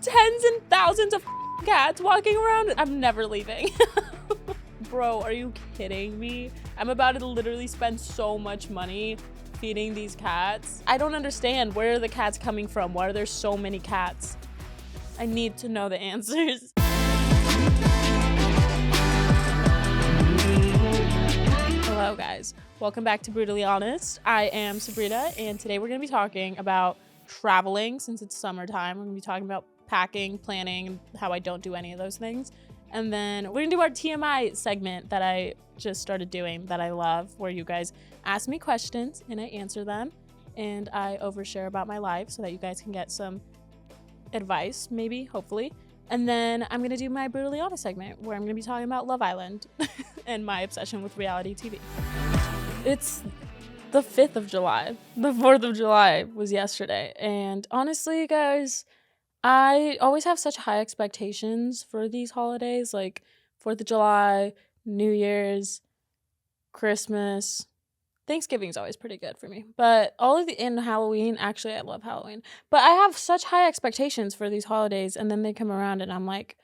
tens and thousands of cats walking around. I'm never leaving. Bro, are you kidding me? I'm about to literally spend so much money feeding these cats. I don't understand. Where are the cats coming from? Why are there so many cats? I need to know the answers. Hello guys, welcome back to Brutally Honest. I am Sabrina, and today we're going to be talking about traveling. Since it's summertime, we're going to be talking about packing, planning, and how I don't do any of those things. And then we're going to do our TMI segment that I just started doing that I love, where you guys ask me questions and I answer them, and I overshare about my life so that you guys can get some advice, maybe, hopefully. And then I'm gonna do my Brutally Honest segment, where I'm gonna be talking about Love Island and my obsession with reality TV. It's the 5th of July. The 4th of July was yesterday. And honestly, guys, I always have such high expectations for these holidays, like 4th of July, New Year's, Christmas. Thanksgiving's always pretty good for me. But in Halloween, actually, I love Halloween. But I have such high expectations for these holidays, and then they come around and I'm like,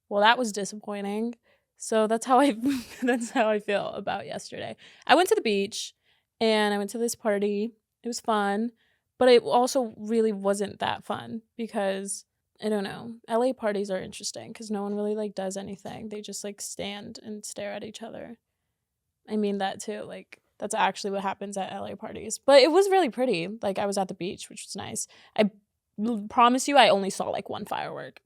well, that was disappointing. So that's how I feel about yesterday. I went to the beach and I went to this party. It was fun, but it also really wasn't that fun because I don't know. LA parties are interesting because no one really does anything. They just stand and stare at each other. I mean that too. That's actually what happens at LA parties. But it was really pretty. I was at the beach, which was nice. I promise you I only saw one firework,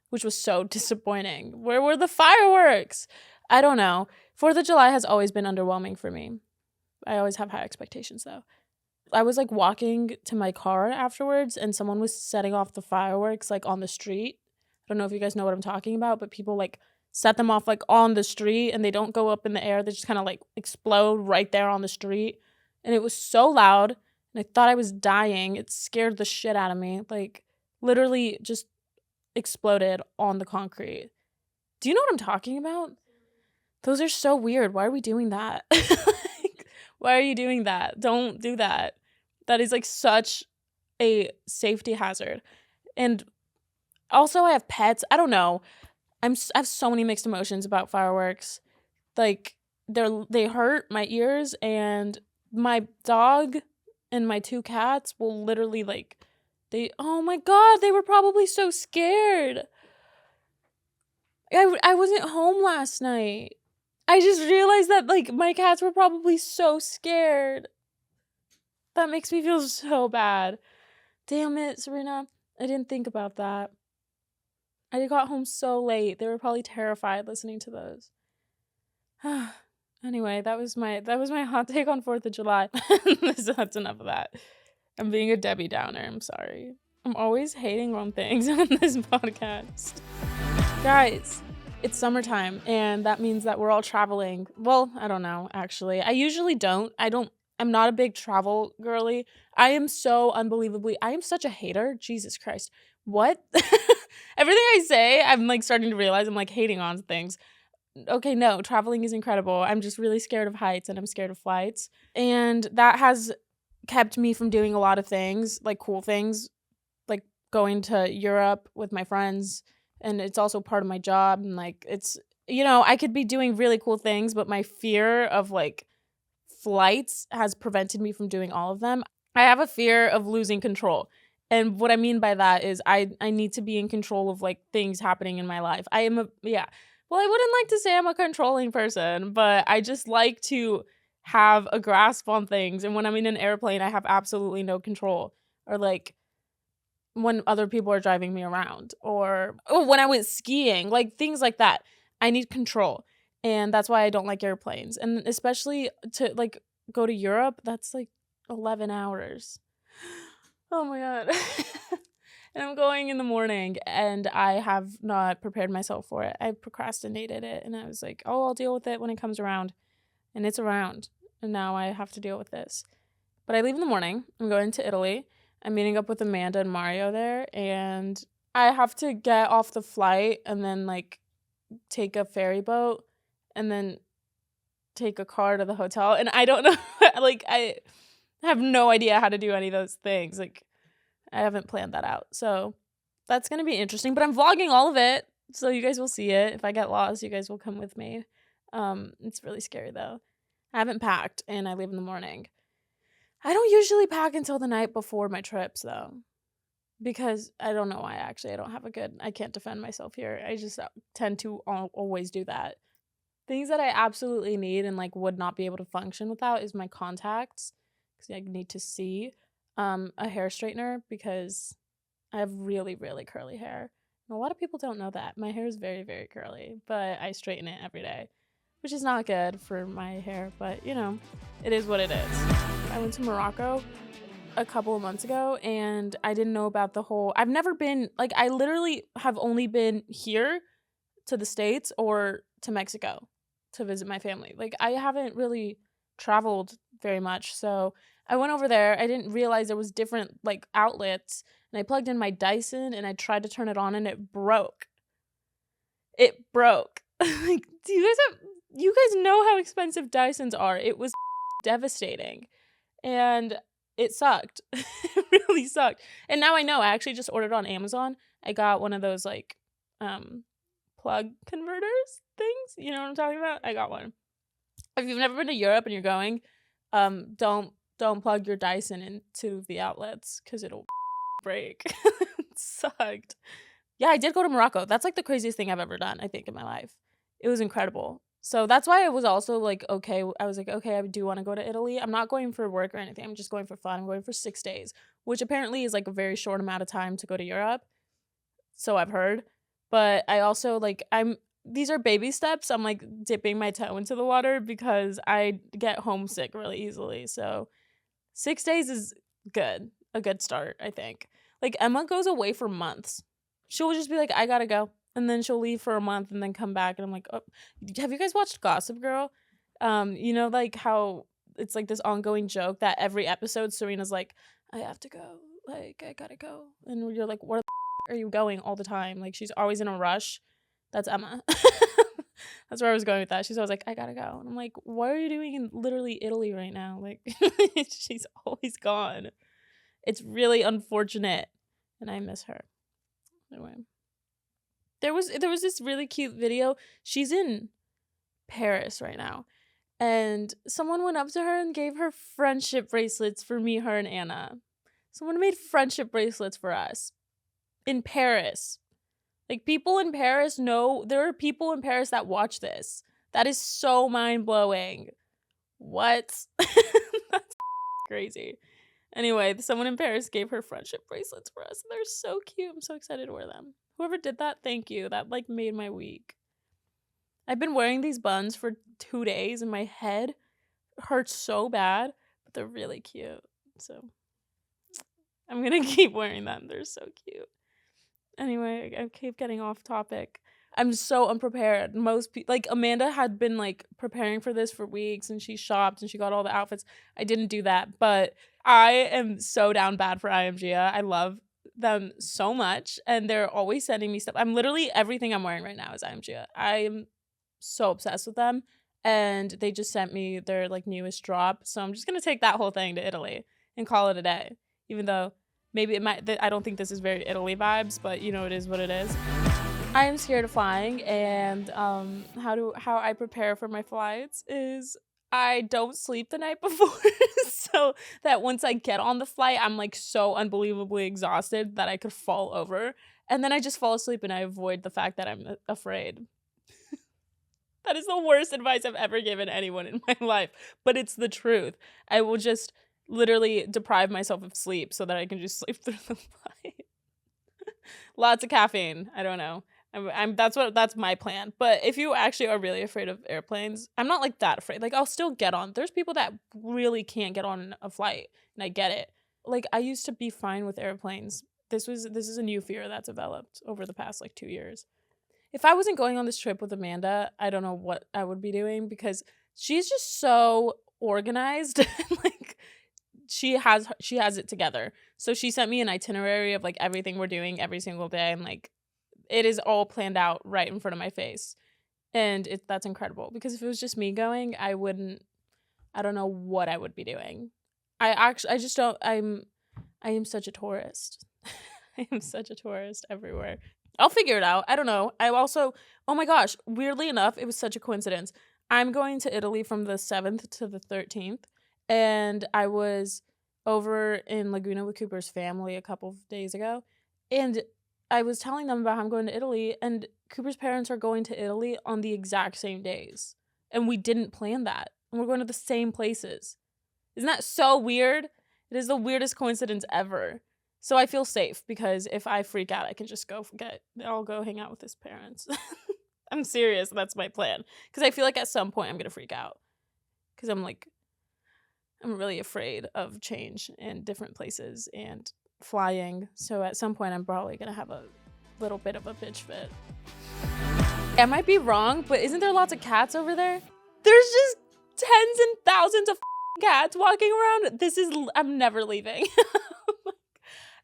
which was so disappointing. Where were the fireworks? I don't know. 4th of July has always been underwhelming for me. I always have high expectations though. I was walking to my car afterwards and someone was setting off the fireworks on the street. I don't know if you guys know what I'm talking about, but people set them off on the street and they don't go up in the air. They just kind of explode right there on the street. And it was so loud and I thought I was dying. It scared the shit out of me. Literally just exploded on the concrete. Do you know what I'm talking about? Those are so weird. Why are we doing that? Why are you doing that? Don't do that. That is such a safety hazard. And also I have pets. I don't know. I have so many mixed emotions about fireworks. They hurt my ears, and my dog and my 2 cats will literally oh my god, they were probably so scared. I wasn't home last night. I just realized that my cats were probably so scared. That makes me feel so bad. Damn it, Sabrina. I didn't think about that. I got home so late. They were probably terrified listening to those. Anyway, that was my hot take on 4th of July. That's enough of that. I'm being a Debbie Downer. I'm sorry. I'm always hating on things on this podcast. Guys, it's summertime, and that means that we're all traveling. Well, I don't know, actually. I usually don't. I'm not a big travel girly. I am such a hater. Jesus Christ. What? Everything I say, I'm starting to realize I'm hating on things. Okay, no, traveling is incredible. I'm just really scared of heights and I'm scared of flights. And that has kept me from doing a lot of things, cool things, going to Europe with my friends. And it's also part of my job. And it's, I could be doing really cool things, but my fear of flights has prevented me from doing all of them. I have a fear of losing control. And what I mean by that is I need to be in control of things happening in my life. Well, I wouldn't like to say I'm a controlling person, but I just like to have a grasp on things. And when I'm in an airplane, I have absolutely no control. Or when other people are driving me around, or when I went skiing, things like that. I need control. And that's why I don't like airplanes. And especially to go to Europe, that's 11 hours. Oh my god. And I'm going in the morning and I have not prepared myself for it. I procrastinated it and I was oh, I'll deal with it when it comes around. And it's around. And now I have to deal with this. But I leave in the morning. I'm going to Italy. I'm meeting up with Amanda and Mario there. And I have to get off the flight and then take a ferry boat and then take a car to the hotel. And I don't know. I have no idea how to do any of those things. I haven't planned that out. So that's going to be interesting, but I'm vlogging all of it. So you guys will see it. If I get lost, you guys will come with me. It's really scary though. I haven't packed and I leave in the morning. I don't usually pack until the night before my trips though, because I don't know why. Actually, I can't defend myself here. I just tend to always do that. Things that I absolutely need and like would not be able to function without is my contacts, because I need to see, a hair straightener because I have really, really curly hair. And a lot of people don't know that. My hair is very, very curly, but I straighten it every day, which is not good for my hair, but you know, it is what it is. I went to Morocco a couple of months ago and I didn't know about I've never been, like, I literally have only been here to the States or to Mexico to visit my family. Like, I haven't really traveled very much. So I went over there. I didn't realize there was different like outlets, and I plugged in my Dyson and I tried to turn it on and it broke. It broke. Like, you guys know how expensive Dysons are. It was devastating. And it sucked. It really sucked. And now I know. I actually just ordered on Amazon. I got one of those like plug converters things. You know what I'm talking about? I got one. If you've never been to Europe and you're going, don't plug your Dyson into the outlets because it'll break. It sucked. Yeah, I did go to Morocco. That's like the craziest thing I've ever done, I think, in my life. It was incredible. So that's why I was also like, okay, I was like, okay, I do want to go to Italy. I'm not going for work or anything. I'm just going for fun. I'm going for 6 days, which apparently is like a very short amount of time to go to Europe. So I've heard. But I also like, these are baby steps. I'm like dipping my toe into the water because I get homesick really easily. So 6 days is good. A good start, I think. Like, Emma goes away for months. She'll just be like, I gotta go. And then she'll leave for a month and then come back. And I'm like, oh. Have you guys watched Gossip Girl? You know, like how it's like this ongoing joke that every episode Serena's like, I have to go. Like, I gotta go. And you're like, where the are you going all the time? Like, she's always in a rush. That's Emma. That's where I was going with that. She's always like, I gotta go. And I'm like, what are you doing in literally Italy right now? Like, she's always gone. It's really unfortunate. And I miss her. Anyway. There was this really cute video. She's in Paris right now. And someone went up to her and gave her friendship bracelets for me, her, and Anna. Someone made friendship bracelets for us. In Paris. Like, people in Paris know, there are people in Paris that watch this. That is so mind-blowing. What? That's crazy. Anyway, someone in Paris gave her friendship bracelets for us. They're so cute. I'm so excited to wear them. Whoever did that, thank you. That, like, made my week. I've been wearing these buns for 2 days, and my head hurts so bad, but they're really cute. So, I'm gonna keep wearing them. They're so cute. Anyway, I keep getting off topic. I'm so unprepared. Most people, like Amanda had been like preparing for this for weeks and she shopped and she got all the outfits. I didn't do that, but I am so down bad for IMGA. I love them so much and they're always sending me stuff. I'm literally, everything I'm wearing right now is IMGA. I am so obsessed with them and they just sent me their like newest drop. So I'm just going to take that whole thing to Italy and call it a day, even though maybe it might, I don't think this is very Italy vibes, but you know, it is what it is. I am scared of flying, and how I prepare for my flights is I don't sleep the night before, so that once I get on the flight, I'm like so unbelievably exhausted that I could fall over, and then I just fall asleep and I avoid the fact that I'm afraid. That is the worst advice I've ever given anyone in my life, but it's the truth. I will just literally deprive myself of sleep so that I can just sleep through the flight. Lots of caffeine. I don't know. That's my plan. But if you actually are really afraid of airplanes, I'm not like that afraid. Like, I'll still get on. There's people that really can't get on a flight, and I get it. Like, I used to be fine with airplanes. This is a new fear that's developed over the past like 2 years. If I wasn't going on this trip with Amanda, I don't know what I would be doing because she's just so organized. Like, she has it together. So she sent me an itinerary of like everything we're doing every single day, and like it is all planned out right in front of my face. And that's incredible because if it was just me going, I don't know what I would be doing. I am such a tourist. I am such a tourist everywhere. I'll figure it out. I don't know. I also, oh my gosh, weirdly enough, it was such a coincidence. I'm going to Italy from the 7th to the 13th, and I was over in Laguna with Cooper's family a couple of days ago, and I was telling them about how I'm going to Italy, and Cooper's parents are going to Italy on the exact same days, and we didn't plan that, and we're going to the same places. Isn't that so weird? It is the weirdest coincidence ever. So I feel safe because if I freak out, I can just I'll go hang out with his parents. I'm serious. That's my plan. Because I feel like at some point I'm going to freak out. Because I'm really afraid of change and different places and flying. So at some point I'm probably going to have a little bit of a bitch fit. I might be wrong, but isn't there lots of cats over there? There's just tens and thousands of cats walking around. I'm never leaving.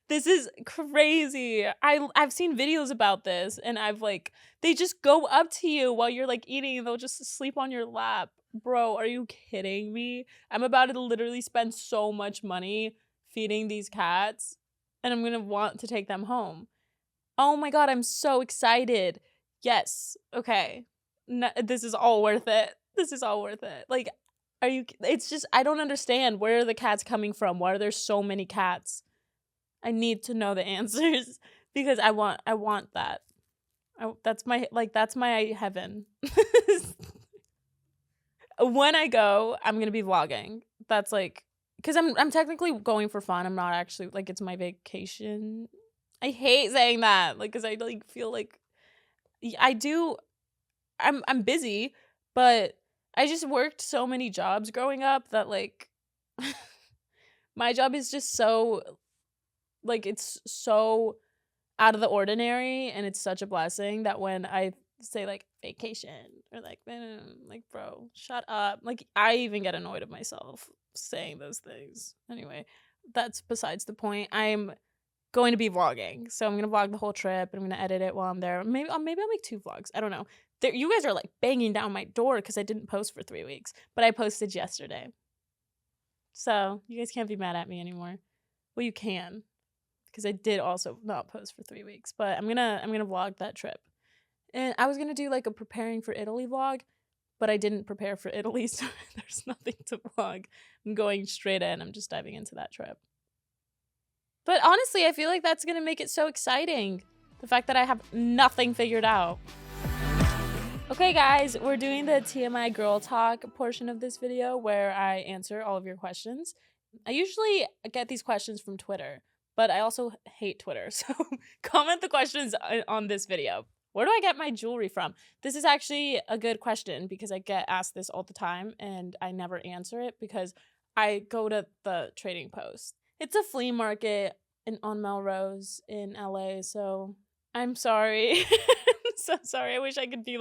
This is crazy. I've seen videos about this, and they just go up to you while you're eating, and they'll just sleep on your lap. Bro, are you kidding me? I'm about to literally spend so much money feeding these cats, and I'm gonna want to take them home. Oh my god, I'm so excited. Yes. Okay. No, this is all worth it. This is all worth it. It's just, I don't understand. Where are the cats coming from? Why are there so many cats? I need to know the answers because I want that. That's my heaven. When I go, I'm going to be vlogging. That's cuz I'm technically going for fun. I'm not actually it's my vacation. I hate saying that cuz I feel I'm busy, but I just worked so many jobs growing up that my job is just so it's so out of the ordinary, and it's such a blessing that when I say vacation or bro, shut up. I even get annoyed of myself saying those things. Anyway, that's besides the point. I'm going to be vlogging, so I'm gonna vlog the whole trip, and I'm gonna edit it while I'm there. Maybe I'll make 2 vlogs. I don't know. You guys are banging down my door because I didn't post for 3 weeks, but I posted yesterday, so you guys can't be mad at me anymore. Well, you can, because I did also not post for 3 weeks, but I'm gonna vlog that trip. And I was gonna do a preparing for Italy vlog, but I didn't prepare for Italy, so there's nothing to vlog. I'm going straight in. I'm just diving into that trip. But honestly, I feel like that's gonna make it so exciting. The fact that I have nothing figured out. Okay guys, we're doing the TMI girl talk portion of this video where I answer all of your questions. I usually get these questions from Twitter, but I also hate Twitter, so comment the questions on this video. Where do I get my jewelry from? This is actually a good question because I get asked this all the time and I never answer it because I go to the Trading Post. It's a flea market on Melrose in LA, so I'm sorry. I'm so sorry. I wish I could be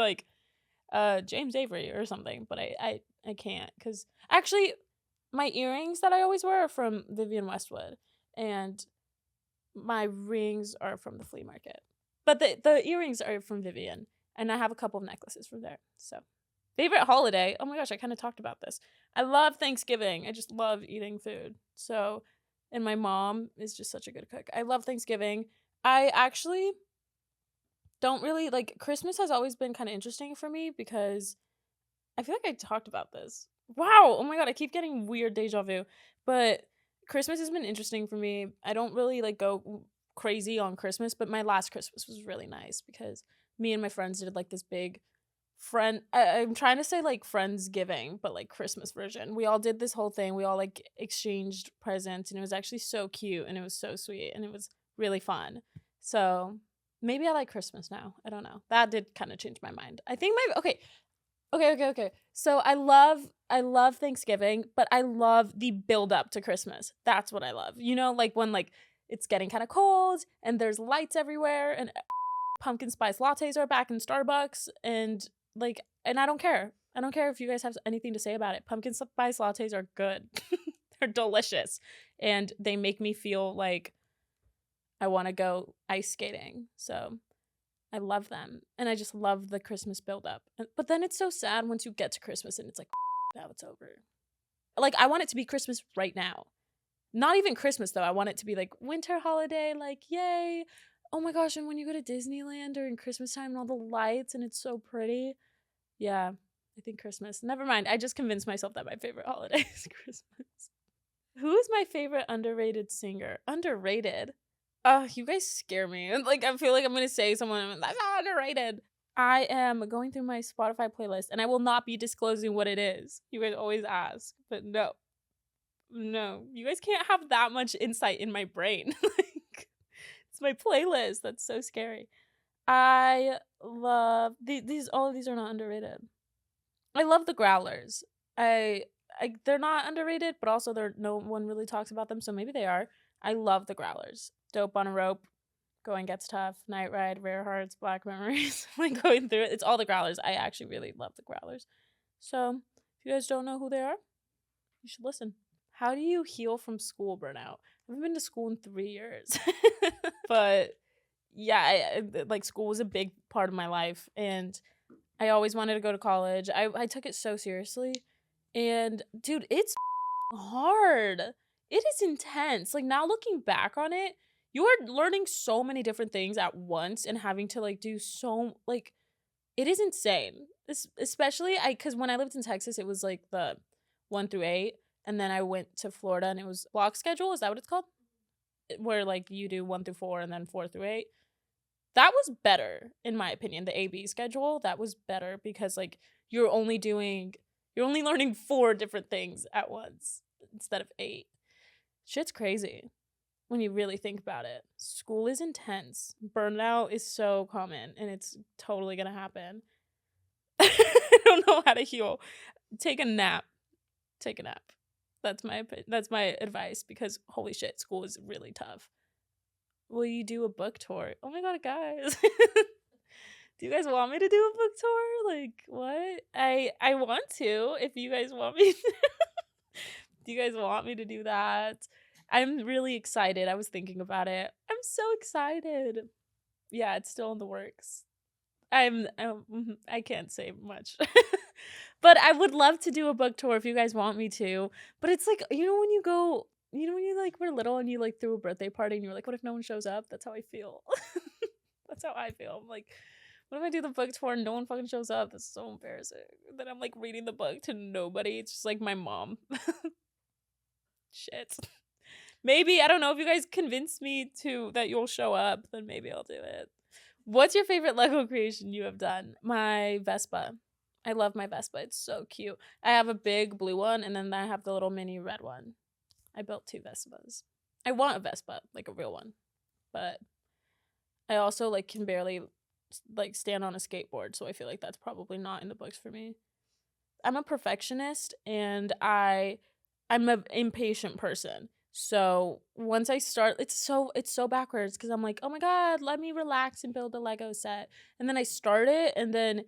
James Avery or something, but I can't, because actually my earrings that I always wear are from Vivienne Westwood, and my rings are from the flea market. But the earrings are from Vivienne, and I have a couple of necklaces from there. So, favorite holiday? Oh my gosh, I kind of talked about this. I love Thanksgiving. I just love eating food. So, and my mom is just such a good cook. I love Thanksgiving. I actually don't really Christmas has always been kind of interesting for me because I feel like I talked about this. Wow, oh my god, I keep getting weird deja vu. But Christmas has been interesting for me. I don't really go crazy on Christmas, but my last Christmas was really nice because me and my friends did this big I'm trying to say Friendsgiving, but Christmas version. We all did this whole thing. We all exchanged presents, and it was actually so cute, and it was so sweet, and it was really fun. So maybe I like Christmas now. I don't know. That did kind of change my mind. I think okay. So I love Thanksgiving, but I love the build up to Christmas. That's what I love. You know, when it's getting kind of cold and there's lights everywhere, and pumpkin spice lattes are back in Starbucks, and and I don't care. I don't care if you guys have anything to say about it. Pumpkin spice lattes are good. They're delicious, and they make me feel like I want to go ice skating. So I love them, and I just love the Christmas buildup. But then it's so sad once you get to Christmas and it's now it's over. I want it to be Christmas right now. Not even Christmas though. I want it to be like winter holiday, like yay. Oh my gosh, and when you go to Disneyland during Christmas time and all the lights and it's so pretty. Yeah, I think Christmas. Never mind. I just convinced myself that my favorite holiday is Christmas. Who is my favorite underrated singer? Underrated? You guys scare me. Like, I feel like I'm gonna say someone that's not underrated. I am going through my Spotify playlist and I will not be disclosing what it is. You guys always ask, but no. No. You guys can't have that much insight in my brain. Like, it's my playlist. That's so scary. I love these. All of these are not underrated. I love the Growlers. They're not underrated, but also no one really talks about them, so maybe they are. I love the Growlers. Dope on a Rope, Going Gets Tough, Night Ride, Rare Hearts, Black Memories. Like going through it, it's all the Growlers. I actually really love the Growlers. So if you guys don't know who they are, you should listen. How do you heal from school burnout? I haven't been to school in 3 years, but yeah, like school was a big part of my life, and I always wanted to go to college. I took it so seriously, and dude, it's hard. It is intense. Like now looking back on it, you are learning so many different things at once and having to like do so like it is insane. Especially because when I lived in Texas, it was like the 1 through 8, and then I went to Florida and it was block schedule. Is that what it's called? Where like you do 1 through 4 and then 4 through 8. That was better, in my opinion. The AB schedule, that was better because like you're only learning 4 different things at once instead of 8. Shit's crazy when you really think about it. School is intense. Burnout is so common and it's totally gonna happen. I don't know how to heal. Take a nap. Take a nap. That's my advice because holy shit, school is really tough. Will you do a book tour? Oh my god, guys. Do you guys want me to do a book tour? Like, what? I want to, if you guys want me to. Do you guys want me to do that? I'm really excited. I was thinking about it. I'm so excited. Yeah, it's still in the works. I can't say much. But I would love to do a book tour if you guys want me to. But it's like, when you like were little and you like threw a birthday party and you're like, what if no one shows up? That's how I feel. That's how I feel. I'm like, what if I do the book tour and no one fucking shows up? That's so embarrassing. Then I'm like reading the book to nobody. It's just like my mom. Shit. Maybe, I don't know, if you guys convince me that you'll show up, then maybe I'll do it. What's your favorite Lego creation you have done? My Vespa. I love my Vespa. It's so cute. I have a big blue one, and then I have the little mini red one. I built 2 Vespas. I want a Vespa, like a real one. But I also like can barely like stand on a skateboard, so I feel like that's probably not in the books for me. I'm a perfectionist, and I'm an impatient person. So once I start, it's so backwards because I'm like, oh my god, let me relax and build a Lego set. And then I start it, and then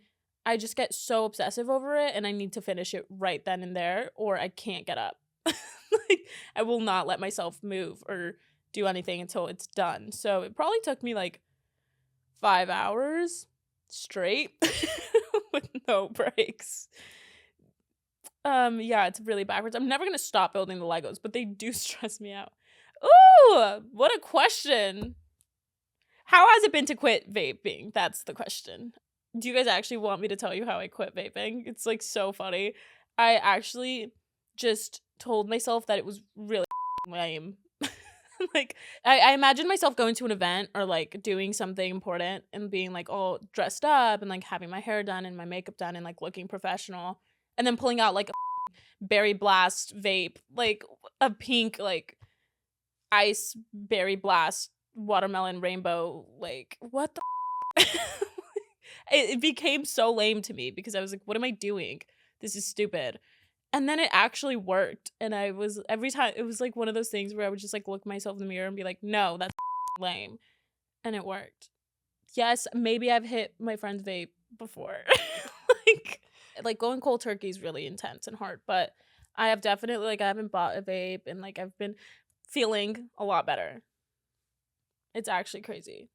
I just get so obsessive over it, and I need to finish it right then and there, or I can't get up. Like, I will not let myself move or do anything until it's done. So it probably took me like 5 hours straight with no breaks. Yeah, it's really backwards. I'm never gonna stop building the Legos, but they do stress me out. Ooh, what a question. How has it been to quit vaping? That's the question. Do you guys actually want me to tell you how I quit vaping? It's like so funny. I actually just told myself that it was really lame. Like, I imagine myself going to an event or like doing something important and being like all dressed up and like having my hair done and my makeup done and like looking professional, and then pulling out like a berry blast vape, like a pink like ice berry blast watermelon rainbow, like what the it became so lame to me because I was like, what am I doing? This is stupid. And then it actually worked, and every time it was like one of those things where I would just like look myself in the mirror and be like, no, that's lame, and it worked. Yes, maybe I've hit my friend's vape before. like going cold turkey is really intense and hard, but I have definitely I haven't bought a vape, and like I've been feeling a lot better. It's actually crazy.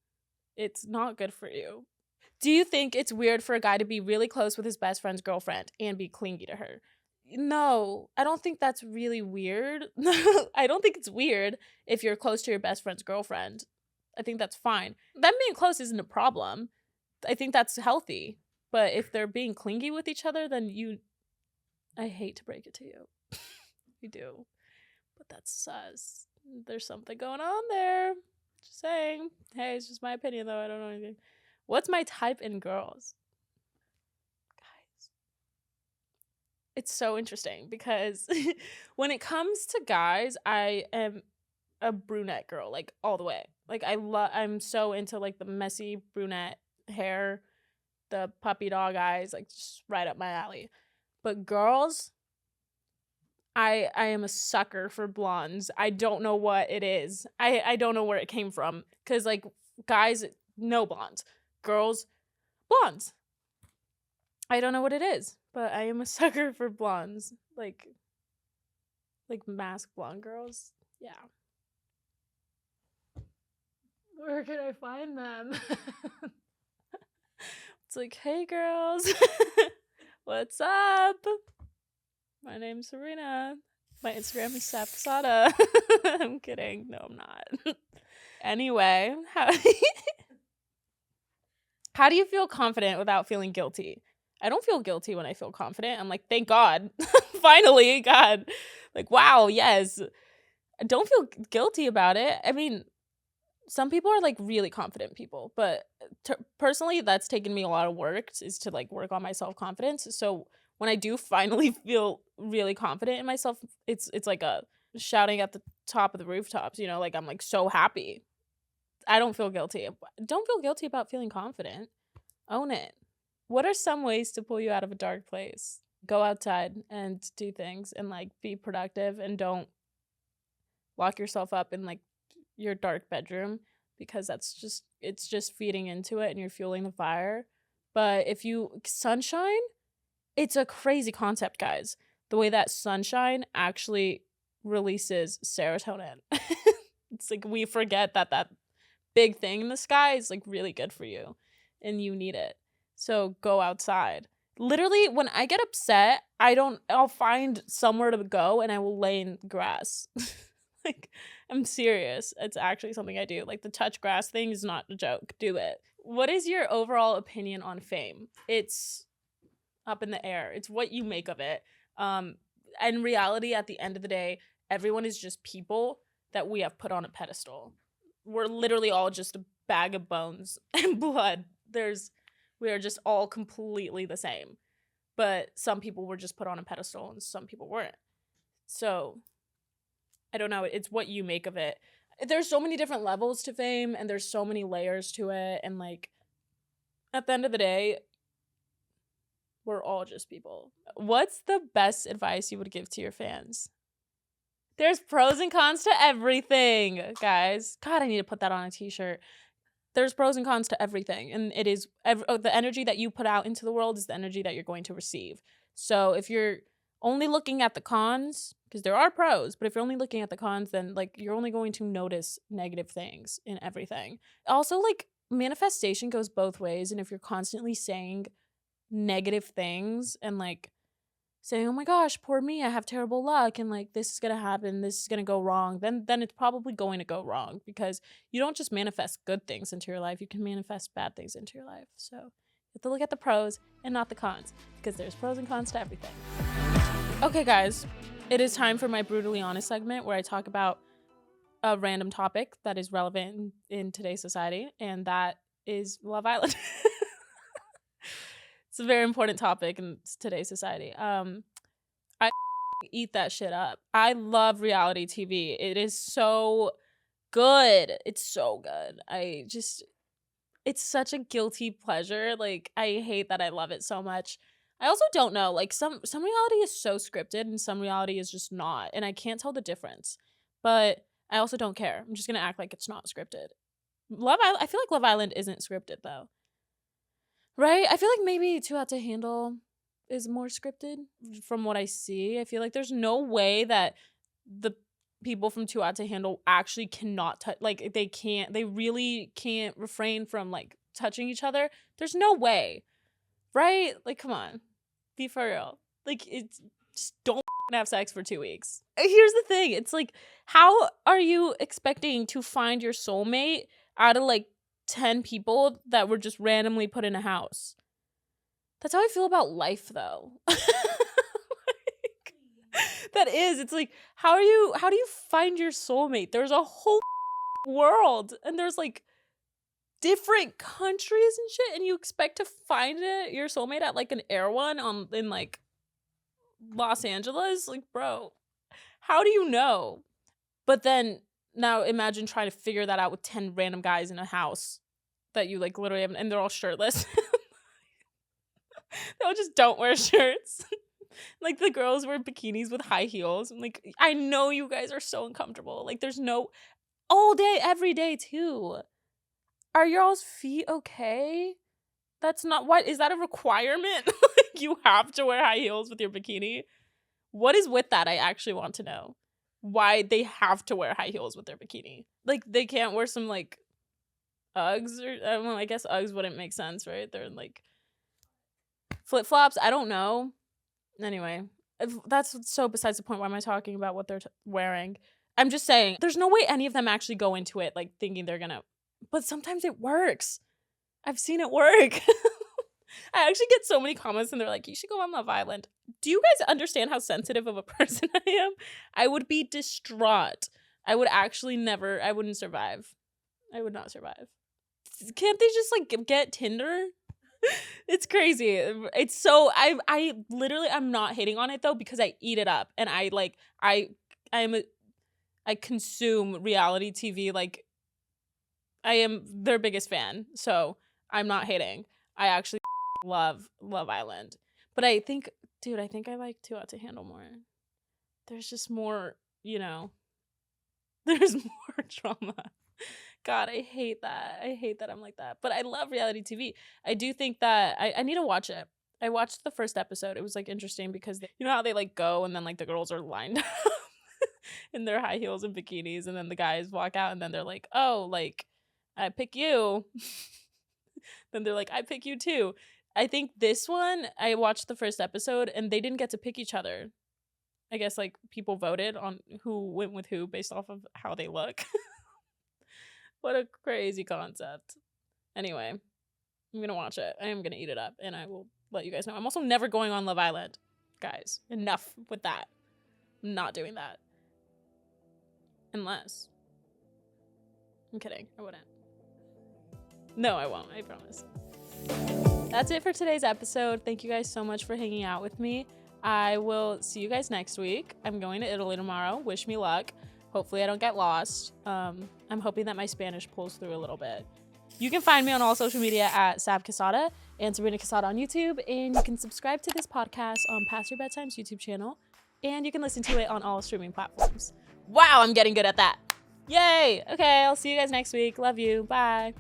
It's not good for you. Do you think it's weird for a guy to be really close with his best friend's girlfriend and be clingy to her? no, I don't think that's really weird. I don't think it's weird if you're close to your best friend's girlfriend. I think that's fine. Them being close isn't a problem. I think that's healthy. But if they're being clingy with each other, then I hate to break it to you. You do. But that's sus. There's something going on there. Just saying. Hey, it's just my opinion, though. I don't know anything. What's my type in girls? Guys. It's so interesting because when it comes to guys, I am a brunette girl, like all the way. Like I'm so into like the messy brunette hair, the puppy dog eyes, like just right up my alley. But girls, I am a sucker for blondes. I don't know what it is. I don't know where it came from. Cause like guys, no blondes. Girls, blondes. I don't know what it is, but I am a sucker for blondes. Like mask blonde girls. Yeah. Where can I find them? It's like, hey girls, what's up? My name's Sabrina. My Instagram is Sapsada. I'm kidding. No, I'm not. Anyway, how do you feel confident without feeling guilty? I don't feel guilty when I feel confident. I'm like, thank God. Finally, God. Like, wow, yes. I don't feel guilty about it. I mean, some people are like really confident people, but personally, that's taken me a lot of work is to like work on my self-confidence. So when I do finally feel really confident in myself, it's like a shouting at the top of the rooftops, you know, like I'm like so happy. I don't feel guilty. Don't feel guilty about feeling confident. Own it. What are some ways to pull you out of a dark place? Go outside and do things and like be productive and don't lock yourself up in like your dark bedroom because it's just feeding into it and you're fueling the fire. But if you sunshine, it's a crazy concept, guys. The way that sunshine actually releases serotonin. It's like we forget that big thing in the sky is like really good for you and you need it. So go outside. Literally, when I get upset, I'll find somewhere to go and I will lay in grass. Like, I'm serious. It's actually something I do. Like, the touch grass thing is not a joke. Do it. What is your overall opinion on fame? It's up in the air. It's what you make of it. In reality, at the end of the day, everyone is just people that we have put on a pedestal. We're literally all just a bag of bones and blood. We are just all completely the same. But some people were just put on a pedestal and some people weren't. So I don't know. It's what you make of it. There's so many different levels to fame and there's so many layers to it. And like, at the end of the day, we're all just people. What's the best advice you would give to your fans? There's pros and cons to everything, guys. God, I need to put that on a t-shirt. There's pros and cons to everything. And it is the energy that you put out into the world is the energy that you're going to receive. So if you're only looking at the cons, because there are pros, but if you're only looking at the cons, then like you're only going to notice negative things in everything. Also, like manifestation goes both ways. And if you're constantly saying negative things and like saying, oh my gosh, poor me, I have terrible luck and like this is gonna happen, this is gonna go wrong, then it's probably going to go wrong because you don't just manifest good things into your life, you can manifest bad things into your life. So you have to look at the pros and not the cons because there's pros and cons to everything. Okay guys, it is time for my Brutally Honest segment where I talk about a random topic that is relevant in today's society, and that is Love Island. It's a very important topic in today's society. I eat that shit up. I love reality TV. It is so good. It's so good. It's such a guilty pleasure. Like, I hate that I love it so much. I also don't know. Like, some reality is so scripted and some reality is just not. And I can't tell the difference. But I also don't care. I'm just going to act like it's not scripted. I feel like Love Island isn't scripted, though. Right? I feel like maybe Too Hot to Handle is more scripted from what I see. I feel like there's no way that the people from Too Hot to Handle actually cannot touch, like they really can't refrain from like touching each other. There's no way. Right? Like, come on. Be for real. Like, it's Just don't have sex for 2 weeks. Here's the thing. It's like, how are you expecting to find your soulmate out of like 10 people that were just randomly put in a house? That's how I feel about life, though. It's like, how do you find your soulmate? There's a whole world, and there's like different countries and shit, and you expect to find your soulmate at like an Air One in like Los Angeles? Like, bro, how do you know? But then now imagine trying to figure that out with 10 random guys in a house that you like literally have, and they're all shirtless. They all just don't wear shirts. Like, the girls wear bikinis with high heels. I'm like, I know you guys are so uncomfortable. Like, there's no all day, every day too. Are y'all's feet okay? That's not what is that a requirement? Like, you have to wear high heels with your bikini? What is with that? I actually want to know why they have to wear high heels with their bikini. Like, they can't wear some like Uggs or I don't know, I guess Uggs wouldn't make sense, right? They're like flip-flops. I don't know. Anyway, that's so besides the point. Why am I talking about what they're wearing? I'm just saying there's no way any of them actually go into it like thinking they're gonna, but sometimes it works. I've seen it work. I actually get so many comments and they're like, you should go on Love Island. Do you guys understand how sensitive of a person I am? I would be distraught. I would actually never, I wouldn't survive. I would not survive. Can't they just like get Tinder? It's crazy. It's so I literally I'm not hating on it though because I eat it up and I consume reality TV. Like, I am their biggest fan, so I'm not hating. I actually love Love Island, but I think I like Too Hot to Handle more. There's just more, there's more drama. God, I hate that. I hate that I'm like that. But I love reality TV. I do think that I need to watch it. I watched the first episode. It was like interesting because you know how they like go and then like the girls are lined up in their high heels and bikinis and then the guys walk out and then they're like, oh, like, I pick you. Then they're like, I pick you too. I think this one, I watched the first episode and they didn't get to pick each other. I guess like people voted on who went with who based off of how they look. What a crazy concept. Anyway, I'm going to watch it. I am going to eat it up, and I will let you guys know. I'm also never going on Love Island, guys. Enough with that. I'm not doing that. Unless. I'm kidding. I wouldn't. No, I won't. I promise. That's it for today's episode. Thank you guys so much for hanging out with me. I will see you guys next week. I'm going to Italy tomorrow. Wish me luck. Hopefully I don't get lost. I'm hoping that my Spanish pulls through a little bit. You can find me on all social media at Sab Queseda and Sabrina Queseda on YouTube. And you can subscribe to this podcast on Past Your Bedtime's YouTube channel. And you can listen to it on all streaming platforms. Wow, I'm getting good at that. Yay! Okay, I'll see you guys next week. Love you. Bye.